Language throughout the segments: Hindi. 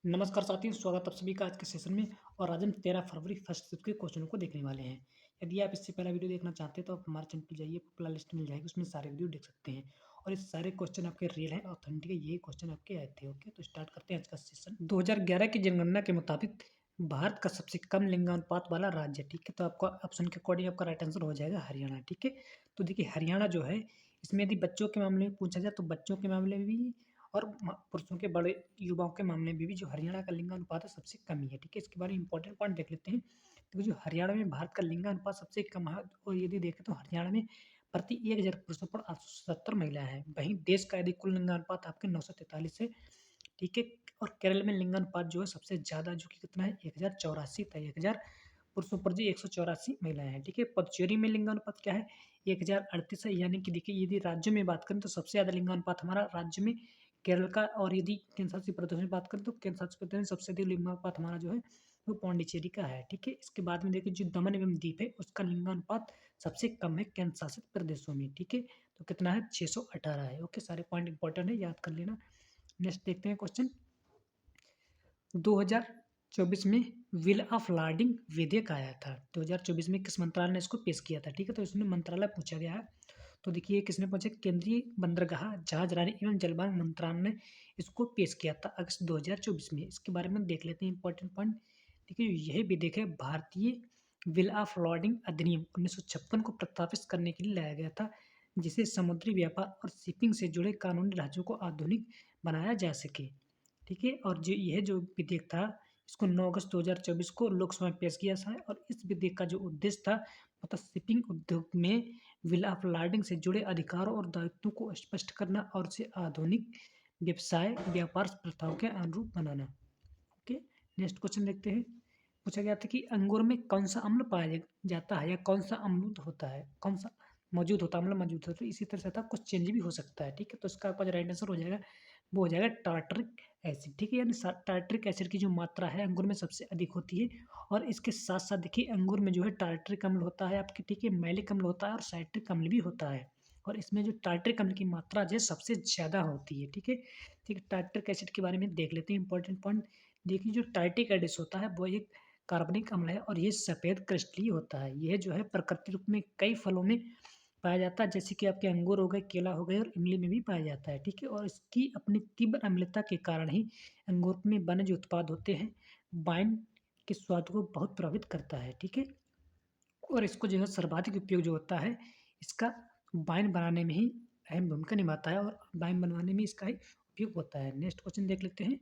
नमस्कार साथियों, स्वागत आप सभी का आज के सेशन में। और आज हम 13 फरवरी फर्स्ट शिफ्ट के क्वेश्चनों को देखने वाले हैं। यदि आप इससे पहला वीडियो देखना चाहते हैं तो आप हमारे चैनल पर जाइए, प्ले लिस्ट मिल जाएगी, उसमें सारे वीडियो देख सकते हैं। और ये सारे क्वेश्चन आपके रियल हैं, ऑथेंटिक है, यही क्वेश्चन आपके आए थे। ओके, तो स्टार्ट करते हैं आज का सेशन। 2011 की जनगणना के मुताबिक भारत का सबसे कम लिंगानुपात वाला राज्य, ठीक है, तो आपका ऑप्शन के अकॉर्डिंग आपका राइट आंसर हो जाएगा हरियाणा। ठीक है, तो देखिए हरियाणा जो है, इसमें यदि बच्चों के मामले में पूछा जाए तो बच्चों के मामले में भी और पुरुषों के बड़े युवाओं के मामले में भी जो हरियाणा का लिंगानुपात है सबसे कम ही है। ठीक है, इसके बारे में इंपॉर्टेंट पॉइंट देख लेते हैं। तो जो हरियाणा में भारत का लिंगानुपात सबसे कम है, और यदि देखें तो हरियाणा में प्रति 1000 पुरुषों पर 870 महिलाएं हैं। वहीं देश का यदि कुल लिंगानुपात आपके 943 है। ठीक है, और केरल में लिंगानुपात जो है सबसे ज़्यादा, जो कि कितना है, 1084 था। 1000 पुरुषों पर जी 184 महिलाएं हैं। ठीक है, पुडुचेरी में लिंगानुपात क्या है, 1038 है। यानी कि देखिए यदि राज्यों में बात करें तो सबसे ज़्यादा लिंगानुपात हमारा राज्य में केरल का, और यदि केंद्र शासित प्रदेश में बात करें तो केंद्र शासित प्रदेश में सबसे अधिक लिंगानुपात हमारा जो है वो पौंडीचेरी का है। ठीक है, इसके बाद में देखिए जो दमन एवं दीप है उसका लिंगानुपात सबसे कम है केंद्र शासित प्रदेशों में। ठीक है, तो कितना है, 618 है। ओके, सारे पॉइंट इंपॉर्टेंट है, याद कर लेना। नेक्स्ट देखते हैं क्वेश्चन। 2024 में विल ऑफ लॉर्डिंग विधेयक आया था। 2024 में किस मंत्रालय ने इसको पेश किया था? ठीक है, तो इसमें मंत्रालय पूछा गया है। तो देखिए किसने पूछा, केंद्रीय बंदरगाह, जहाजरानी एवं जलमार्ग मंत्रालय ने इसको पेश किया था अगस्त 2024 में। इसके बारे में देख लेते हैं इंपॉर्टेंट पॉइंट। देखिए यह विधेयक है भारतीय विल ऑफ लॉर्डिंग अधिनियम 1956 को प्रस्तावित करने के लिए लाया गया था, जिसे समुद्री व्यापार और शिपिंग से जुड़े कानूनी ढांचों को आधुनिक बनाया जा सके। ठीक है, और जो यह जो विधेयक था, इसको 9 अगस्त 2024 को लोकसभा में पेश किया था। और इस विधेयक का जो उद्देश्य था, मतलब शिपिंग उद्योग में विल ऑफ लॉर्डिंग से जुड़े अधिकारों और दायित्वों को स्पष्ट करना और उसे आधुनिक व्यवसाय व्यापार प्रथाओं के अनुरूप बनाना। ओके, नेक्स्ट क्वेश्चन देखते हैं। पूछा गया था कि अंगूर में कौन सा अम्ल पाया जाता है, या कौन सा अम्ल होता है, कौन सा मौजूद होता है, अम्ल मौजूद होता है। इसी तरह से था, कुछ चेंज भी हो सकता है। ठीक है, तो इसका आपका जो राइट आंसर हो जाएगा वो हो जाएगा टार्टरिक एसिड। ठीक है, यानी टार्टरिक एसिड की जो मात्रा है अंगूर में सबसे अधिक होती है। और इसके साथ साथ देखिए अंगूर में जो है टार्टरिक अम्ल होता है आपके, ठीक है, मैलिक अम्ल होता है और साइट्रिक अम्ल भी होता है। और इसमें जो टार्टरिक अम्ल की मात्रा जो है सबसे ज़्यादा होती है। ठीक है, ठीक है, टार्टरिक एसिड के बारे में देख लेते हैं इंपॉर्टेंट पॉइंट। देखिए जो टार्टिक एसिड होता है वो एक कार्बनिक अम्ल है, और ये सफ़ेद क्रिस्टलीय होता है। यह जो है प्राकृतिक रूप में कई फलों में पाया जाता है, जैसे कि आपके अंगूर हो गए, केला हो गए, और इमली में भी पाया जाता है। ठीक है, और इसकी अपनी तीव्र अम्लता के कारण ही अंगूर में बने जो उत्पाद होते हैं, वाइन के स्वाद को बहुत प्रभावित करता है। ठीक है, और इसको जो है सर्वाधिक उपयोग जो होता है इसका वाइन बनाने में ही अहम भूमिका निभाता है, और वाइन बनवाने में इसका ही उपयोग होता है। नेक्स्ट क्वेश्चन देख लेते हैं।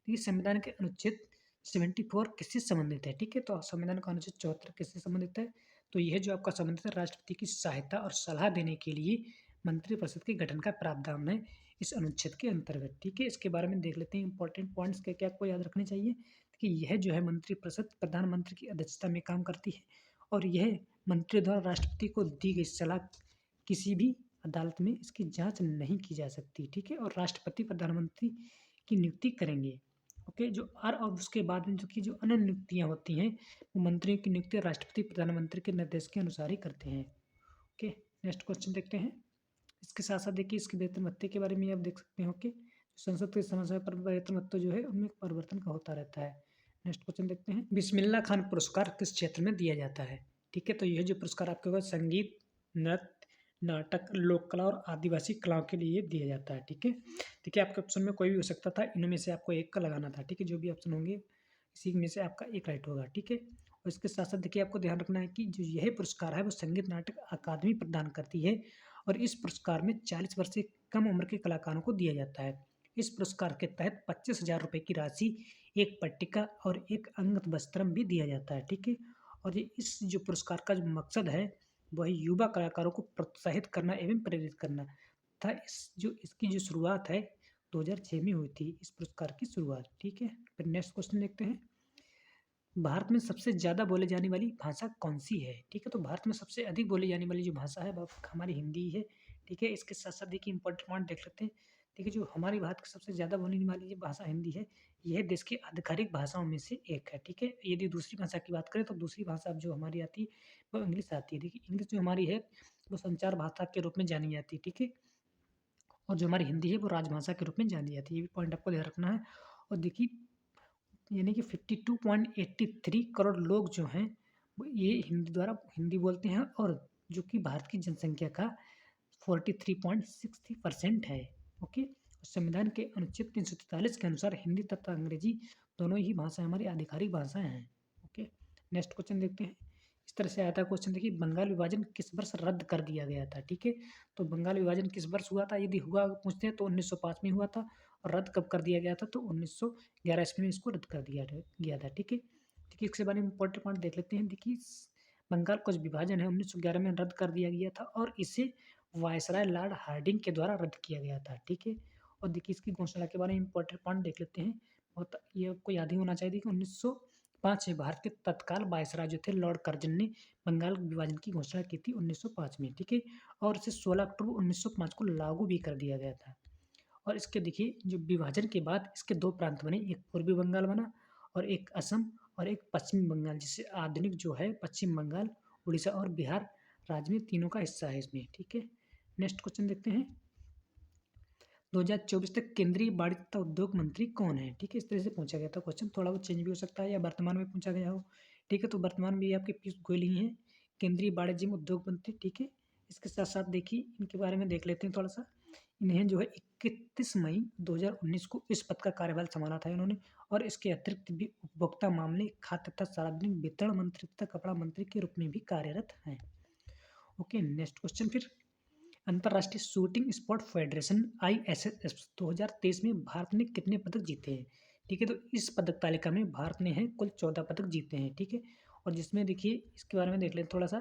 ये संविधान के अनुच्छेद 74 किससे संबंधित है? ठीक है, तो संविधान का अनुच्छेद 74 किससे संबंधित है? तो यह जो आपका संबंधित है राष्ट्रपति की सहायता और सलाह देने के लिए मंत्रिपरिषद के गठन का प्रावधान है इस अनुच्छेद के अंतर्गत। ठीक है, इसके बारे में देख लेते हैं इंपॉर्टेंट पॉइंट्स क्या क्या आपको याद रखने चाहिए कि यह जो है मंत्रिपरिषद प्रधानमंत्री की अध्यक्षता में काम करती है, और यह मंत्री द्वारा राष्ट्रपति को दी गई सलाह किसी भी अदालत में इसकी जांच नहीं की जा सकती। ठीक है, और राष्ट्रपति प्रधानमंत्री की नियुक्ति करेंगे। ओके, और उसके बाद में जो कि जो अन्य नियुक्तियां होती हैं वो मंत्रियों की नियुक्ति राष्ट्रपति प्रधानमंत्री के निर्देश के अनुसार ही करते हैं। ओके, नेक्स्ट क्वेश्चन देखते हैं। इसके साथ साथ देखिए इसके वेतन भत्ते के बारे में आप देख सकते हो कि संसद के समय समय पर वेतन भत्ता जो है उनमें परिवर्तन का होता रहता है। नेक्स्ट क्वेश्चन देखते हैं। बिस्मिल्लाह खान पुरस्कार किस क्षेत्र में दिया जाता है? ठीक है, तो यह जो पुरस्कार आपके पास संगीत, नृत्य, नाटक, लोक कला और आदिवासी कलाओं के लिए दिया जाता है। ठीक है, देखिए आपके ऑप्शन में कोई भी हो सकता था, इनमें से आपको एक का लगाना था। ठीक है, जो भी ऑप्शन होंगे इसी में से आपका एक राइट होगा। ठीक है, और इसके साथ साथ देखिए आपको ध्यान रखना है कि जो यह पुरस्कार है वो संगीत नाटक अकादमी प्रदान करती है, और इस पुरस्कार में 40 वर्ष से कम उम्र के कलाकारों को दिया जाता है। इस पुरस्कार के तहत 25,000 रुपये की राशि, एक पट्टिका और एक अंगत वस्त्रम भी दिया जाता है। ठीक है, और ये इस जो पुरस्कार का जो मकसद है वह युवा कलाकारों को प्रोत्साहित करना एवं प्रेरित करना था। इसकी जो शुरुआत है 2006 में हुई थी इस पुरस्कार की शुरुआत। ठीक है, फिर नेक्स्ट क्वेश्चन देखते हैं। भारत में सबसे ज़्यादा बोले जाने वाली भाषा कौन-सी है? ठीक है, तो भारत में सबसे अधिक बोली जाने वाली जो भाषा है वो हमारी हिंदी ही है। ठीक है, इसके साथ-साथ देखिए इम्पोर्टेंट पॉइंट देख लेते हैं। देखिए जो हमारी भारत की सबसे ज़्यादा बोली वाली जो भाषा हिंदी है, यह देश की आधिकारिक भाषाओं में से एक है। ठीक है, यदि दूसरी भाषा की बात करें तो दूसरी भाषा जो हमारी आती है वो इंग्लिश आती है। देखिए इंग्लिश जो हमारी है वो संचार भाषा के रूप में जानी जाती है। ठीक है, और जो हमारी हिंदी है वो राजभाषा के रूप में जानी जाती है। ये भी पॉइंट आपको ध्यान रखना है। और देखिए यानी कि 52.83 करोड़ लोग जो हैं वो ये हिंदी बोलते हैं, और जो कि भारत की जनसंख्या का 43.63% है। ओके। संविधान के अनुच्छेद 343 के अनुसार हिंदी तथा अंग्रेजी दोनों ही भाषाएं हमारी आधिकारिक भाषाएं हैं। ओके। नेक्स्ट क्वेश्चन देखते हैं। इस तरह से आया था क्वेश्चन, देखिए बंगाल विभाजन किस वर्ष रद्द कर दिया गया था। ठीक है, तो बंगाल विभाजन किस वर्ष हुआ था, यदि हुआ पूछते हैं तो 1905 में हुआ था। और रद्द कब कर दिया गया था, तो 1911 ईस्वी में इसको रद्द कर दिया गया था। ठीक है, देखिए इसके बारे में इंपॉर्टेंट पॉइंट देख लेते हैं। देखिए बंगाल का जो विभाजन है 1911 में रद्द कर दिया गया था, और इसे वायसराय लॉर्ड हार्डिंग के द्वारा रद्द किया गया था। ठीक है, और देखिए इसकी घोषणा के बारे में इंपॉर्टेंट पॉइंट देख लेते हैं। और ये आपको याद ही होना चाहिए कि 1905 में भारत के तत्काल वायसराय जो थे लॉर्ड कर्जन ने बंगाल विभाजन की घोषणा की थी 1905 में। ठीक है, और इसे 16 अक्टूबर 1905 को लागू भी कर दिया गया था। और इसके देखिए जो विभाजन के बाद इसके दो प्रांत बने, एक पूर्वी बंगाल बना और एक असम और एक पश्चिमी बंगाल, जिससे आधुनिक जो है पश्चिम बंगाल, उड़ीसा और बिहार राज्य में तीनों का हिस्सा है इसमें। ठीक है, नेक्स्ट क्वेश्चन देखते हैं। 2024 तक केंद्रीय वाणिज्य तथा उद्योग मंत्री कौन है। ठीक है, इस तरह से पूछा गया था क्वेश्चन, थोड़ा बहुत चेंज भी हो सकता है या वर्तमान में पूछा गया हो। ठीक है, तो वर्तमान में ये आपके पीयूष गोयल ही हैं, केंद्रीय वाणिज्य एवं उद्योग मंत्री। ठीक है, इसके साथ साथ देखिए इनके बारे में देख लेते हैं थोड़ा सा। इन्हें जो है 31 मई 2019 को इस पद का कार्यभार संभाला था इन्होंने। और इसके अतिरिक्त भी उपभोक्ता मामले, खाद्य तथा सार्वजनिक वितरण मंत्री तथा कपड़ा मंत्री के रूप में भी कार्यरत हैं। ओके, नेक्स्ट क्वेश्चन फिर। अंतर्राष्ट्रीय शूटिंग स्पोर्ट फेडरेशन ISSF 2023 में भारत ने कितने पदक जीते हैं। ठीक है, तो इस पदक तालिका में भारत ने है कुल 14 पदक जीते हैं। ठीक है, और जिसमें देखिए इसके बारे में देख लें थोड़ा सा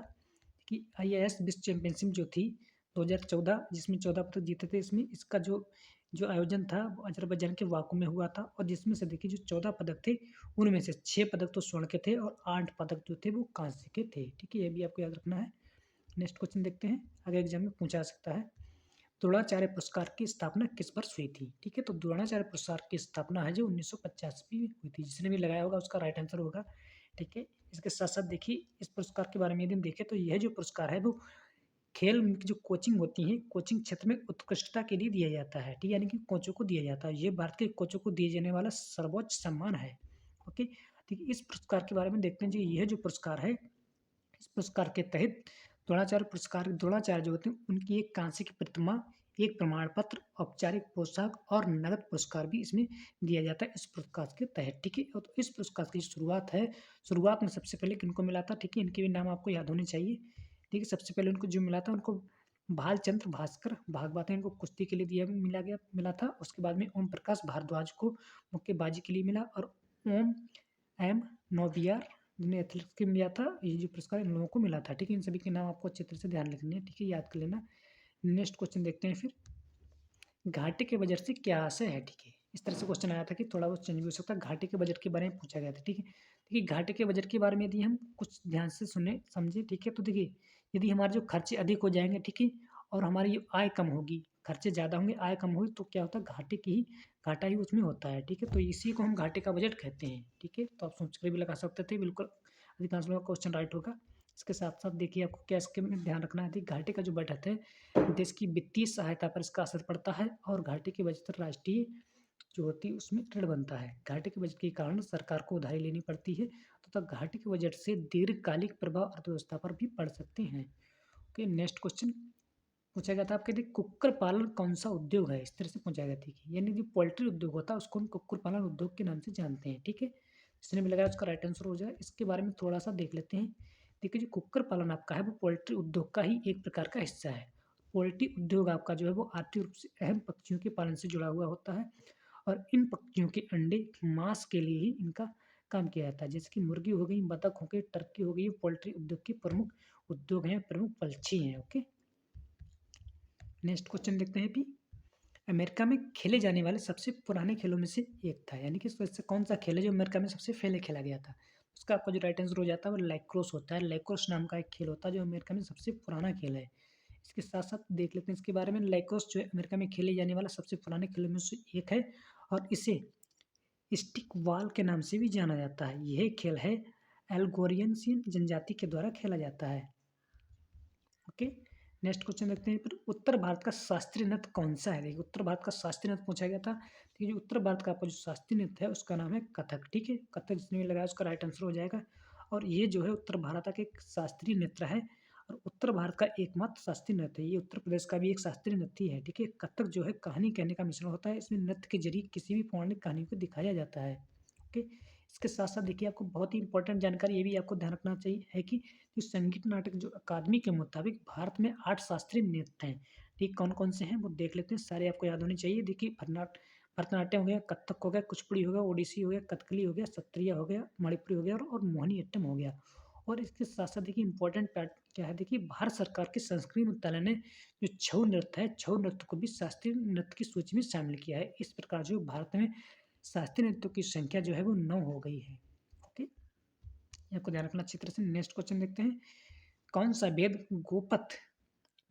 कि IAS विश्व चैंपियनशिप जो थी 2014, जिसमें 14 पदक जीते थे। इसमें इसका जो जो आयोजन था वो अजरबैजान के बाकू में हुआ था, और जिसमें से देखिए जो 14 पदक थे उनमें से 6 पदक तो स्वर्ण के थे और 8 पदक जो थे वो कांस्य के थे। ठीक है, ये भी आपको याद रखना है। नेक्स्ट क्वेश्चन देखते हैं, आगे एग्जाम में पूछा जा सकता है। द्रोणाचार्य पुरस्कार की स्थापना किस वर्ष हुई थी। ठीक है, तो द्रोणाचार्य पुरस्कार की स्थापना है जो 1950 में हुई थी। जिसने भी लगाया होगा उसका राइट आंसर होगा। ठीक है, इसके साथ साथ देखिए इस पुरस्कार के बारे में यदि हम देखें तो यह जो पुरस्कार है वो खेल की जो कोचिंग होती है, कोचिंग क्षेत्र में उत्कृष्टता के लिए दिया जाता है। ठीक है, यानी कि कोचों को दिया जाता है। ये भारत के कोचों को दिए जाने वाला सर्वोच्च सम्मान है। ओके, ठीक है, इस पुरस्कार के बारे में देखते हैं जी। यह जो पुरस्कार है, इस पुरस्कार के तहत द्रोणाचार्य जो होते हैं उनकी एक कांस्य की प्रतिमा, एक प्रमाण पत्र, औपचारिक पोशाक और नगद पुरस्कार भी इसमें दिया जाता है इस पुरस्कार के तहत। ठीक है, तो इस पुरस्कार की शुरुआत है, शुरुआत में सबसे पहले किनको मिला था। ठीक है, इनके भी नाम आपको याद होने चाहिए। ठीक है, सबसे पहले उनको जो मिला था उनको भालचंद्र भास्कर भागवत इनको कुश्ती के लिए मिला था। उसके बाद में ओम प्रकाश भारद्वाज को मुक्केबाजी के लिए मिला, और ओम एम नौबियार जिन्हें एथलेटिक्स के मिला था। ये जो पुरस्कार इन लोगों को मिला था। ठीक है, इन सभी के नाम आपको अच्छे तरह से ध्यान रखने हैं। ठीक है, याद कर लेना। नेक्स्ट क्वेश्चन देखते हैं फिर। घाटे के बजट से क्या आशय है। ठीक है, इस तरह से क्वेश्चन आया था कि थोड़ा बहुत चेंज भी हो सकता है। घाटे के बजट के बारे में पूछा गया था। ठीक है, देखिए घाटे के बजट के बारे में यदि हम कुछ ध्यान से सुने समझे, ठीक है, तो देखिए यदि हमारे जो खर्चे अधिक हो जाएंगे, ठीक है, और हमारी आय कम होगी, खर्चे ज़्यादा होंगे आय कम होगी, तो क्या होता है घाटा ही उसमें होता है। ठीक है, तो इसी को हम घाटे का बजट कहते हैं। ठीक है, तो आप सोच कर भी लगा सकते थे, बिल्कुल अधिकांश लोगों का क्वेश्चन राइट होगा। इसके साथ साथ देखिए आपको क्या इसके में ध्यान रखना है। घाटे का जो बजट है देश की वित्तीय सहायता पर इसका असर पड़ता है, और घाटे की बचत राष्ट्रीय जो होती है उसमें ऋण बनता है। घाटे के बजट के कारण सरकार को उधारी लेनी पड़ती है, तथा घाटे के बजट से दीर्घकालिक प्रभाव अर्थव्यवस्था पर भी पड़ सकते हैं। ओके, नेक्स्ट क्वेश्चन पूछा गया था आपके लिए, कुक्कुर पालन कौन सा उद्योग है। इस तरह से पूछा गया था, यानी जो पोल्ट्री उद्योग होता है उसको हम कुक्कुर पालन उद्योग के नाम से जानते हैं। ठीक है, जिसने भी लगाया उसका राइट आंसर हो जाए। इसके बारे में थोड़ा सा देख लेते हैं। देखिए जो कुक्कुर पालन आपका है वो पोल्ट्री उद्योग का ही एक प्रकार का हिस्सा है। पोल्ट्री उद्योग आपका जो है वो आर्थिक रूप से अहम पक्षियों के पालन से जुड़ा हुआ होता है, और इन पक्षियों के अंडे मांस के लिए ही इनका काम किया जाता है। जैसे कि मुर्गी हो गई, बतख हो गई, टर्की हो गई, पोल्ट्री उद्योग के प्रमुख उद्योग हैं, प्रमुख पक्षी हैं। ओके, नेक्स्ट क्वेश्चन देखते हैं अभी। अमेरिका में खेले जाने वाले सबसे पुराने खेलों में से एक था, यानी कि इससे कौन सा खेल है जो अमेरिका में सबसे पहले खेला गया था। उसका आपका जो राइट आंसर हो जाता है वो लैक्रोस होता है। लैक्रोस नाम का एक खेल होता है जो अमेरिका में सबसे पुराना खेल है। इसके साथ साथ देख लेते हैं इसके बारे में। लैक्रोस जो है अमेरिका में खेले जाने वाला सबसे पुराने खेलों में से एक है, और इसे स्टिक बॉल के नाम से भी जाना जाता है। यह खेल है एल्गोरियन जनजाति के द्वारा खेला जाता है। ओके, नेक्स्ट क्वेश्चन देखते हैं फिर, उत्तर भारत का शास्त्रीय नृत्य कौन सा है? देखिए उत्तर भारत का शास्त्रीय नृत्य पूछा गया था। ठीक है, जो उत्तर भारत का आपका जो शास्त्रीय नृत्य है उसका नाम है कथक। ठीक है, कथक जिसने भी लगाया उसका राइट आंसर हो जाएगा। और ये जो है उत्तर भारत का एक शास्त्रीय नृत्य है और उत्तर भारत का एकमात्र शास्त्रीय नृत्य है। ये उत्तर प्रदेश का भी एक शास्त्रीय नृत्य है। ठीक है, कथक जो है कहानी कहने का मिश्रण होता है। इसमें नृत्य के जरिए किसी भी पौराणिक कहानी को दिखाया जाता है। ओके, इसके साथ साथ देखिए आपको बहुत ही इंपॉर्टेंट जानकारी ये भी आपको ध्यान रखना चाहिए है कि जो संगीत नाटक जो अकादमी के मुताबिक भारत में 8 शास्त्रीय नृत्य हैं। ठीक, कौन-कौन से हैं वो देख लेते हैं, सारे आपको याद होने चाहिए। देखिए भरतनाट्यम हो गया, कथक हो गया, कुचिपुड़ी हो गया, ओडिसी हो गया, कथकली हो गया, सत्रिया हो गया, मणिपुरी हो गया और मोहिनीअट्टम हो गया। और इसके साथ-साथ देखिए इम्पोर्टेंट पार्ट क्या है, देखिए भारत सरकार के संस्कृति मंत्रालय ने जो छऊ नृत्य है, छऊ नृत्य को भी शास्त्रीय नृत्य की सूची में शामिल किया है। इस प्रकार जो भारत में शास्त्रीय नृत्यों की संख्या जो है वो 9 हो गई है। ओके, ये आपको ध्यान रखना अच्छी तरह से। नेक्स्ट क्वेश्चन देखते हैं, कौन सा वेद गोपथ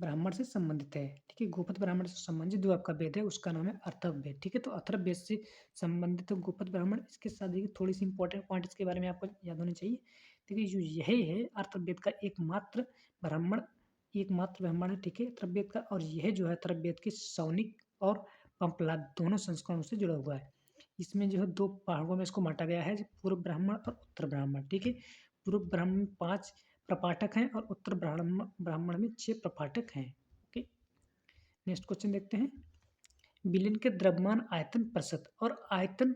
ब्राह्मण से संबंधित है? ठीक है, गोपथ ब्राह्मण से संबंधित जो आपका वेद है उसका नाम है अथर्ववेद। ठीक है, तो अथर्ववेद से संबंधित तो गोपथ ब्राह्मण। इसके साथ देखिए थोड़ी सी इंपॉर्टेंट पॉइंट इसके बारे में आपको याद होने चाहिए। देखिए जो यही है अथर्ववेद का ब्राह्मण एकमात्र ब्राह्मण है। ठीक है, अथर्ववेद का, और यह जो है अथर्ववेद के सौनिक और पंपलाद दोनों संस्करणों से जुड़ा हुआ है। इसमें जो है दो भागों में इसको बांटा गया है, पूर्व ब्राह्मण और उत्तर ब्राह्मण। ठीक है, पूर्व ब्राह्मण में 5 प्रपाठक हैं और उत्तर ब्राह्मण में 6 प्रपाठक हैं। ओके, नेक्स्ट क्वेश्चन देखते हैं, विलयन के द्रव्यमान आयतन प्रतिशत और आयतन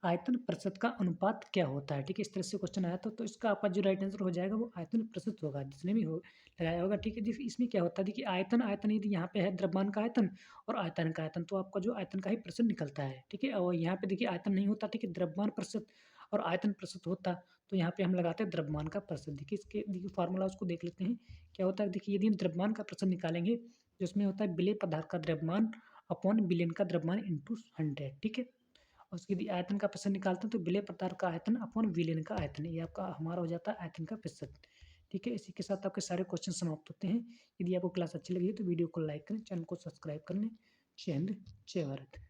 आयतन प्रतिशत का अनुपात क्या होता है? ठीक है, इस तरह से क्वेश्चन आया था, तो इसका आपका जो राइट आंसर हो जाएगा वो आयतन प्रतिशत होगा, जिसने भी हो लगाया होगा। ठीक है, देखिए इसमें क्या होता है, देखिए आयतन यदि यहाँ पे है द्रव्यमान का आयतन और आयतन का आयतन, तो आपका जो आयतन का ही प्रतिशत निकलता है। ठीक है, और यहाँ पे देखिए आयतन नहीं होता। ठीक है, द्रव्यमान प्रतिशत और आयतन प्रतिशत होता, तो यहाँ पे हम लगाते हैं द्रव्यमान का प्रतिशत। देखिए इसके देखिए फार्मूला उसको देख लेते हैं क्या होता है। देखिए यदि हम द्रव्यमान का प्रतिशत निकालेंगे, जिसमें होता है विलेय पदार्थ का द्रव्यमान अपॉन विलयन का द्रव्यमान इंटू 100। ठीक है, और उसके यदि आयतन का प्रतिशत निकालते हैं तो विलेय पदार्थ का आयतन अपॉन विलयन का आयतन, ये आपका हमारा हो जाता है आयतन का प्रतिशत। ठीक है, इसी के साथ आपके सारे क्वेश्चन समाप्त होते हैं। यदि आपको क्लास अच्छी लगी है तो वीडियो को लाइक करें, चैनल को सब्सक्राइब कर लें। जय हिंद, जय भारत।